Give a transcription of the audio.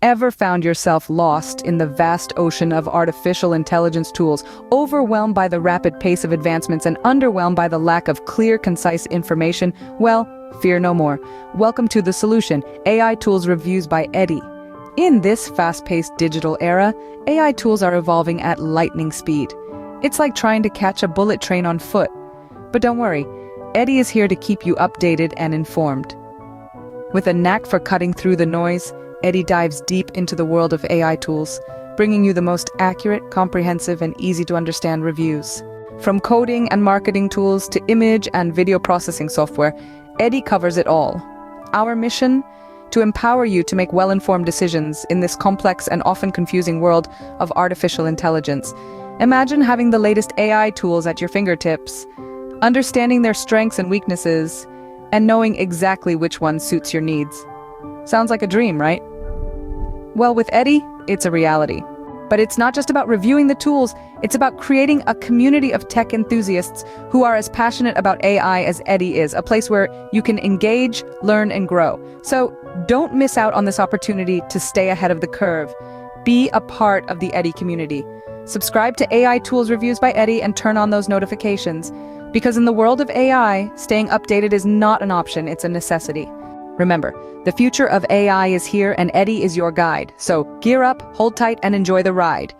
Ever found yourself lost in the vast ocean of artificial intelligence tools, overwhelmed by the rapid pace of advancements and underwhelmed by the lack of clear, concise information? Well, fear no more. Welcome to The Solution, AI Tools Reviews by Eddie. In this fast-paced digital era, AI tools are evolving at lightning speed. It's like trying to catch a bullet train on foot. But don't worry, Eddie is here to keep you updated and informed. With a knack for cutting through the noise, Eddie dives deep into the world of AI tools, bringing you the most accurate, comprehensive, and easy-to-understand reviews. From coding and marketing tools to image and video processing software, Eddie covers it all. Our mission? To empower you to make well-informed decisions in this complex and often confusing world of artificial intelligence. Imagine having the latest AI tools at your fingertips, understanding their strengths and weaknesses, and knowing exactly which one suits your needs. Sounds like a dream, right? Well, with Eddie, it's a reality. But it's not just about reviewing the tools, it's about creating a community of tech enthusiasts who are as passionate about AI as Eddie is, a place where you can engage, learn, and grow. So don't miss out on this opportunity to stay ahead of the curve. Be a part of the Eddie community. Subscribe to AI Tools Reviews by Eddie and turn on those notifications. Because in the world of AI, staying updated is not an option, it's a necessity. Remember, the future of AI is here and Eddie is your guide. So gear up, hold tight, and enjoy the ride.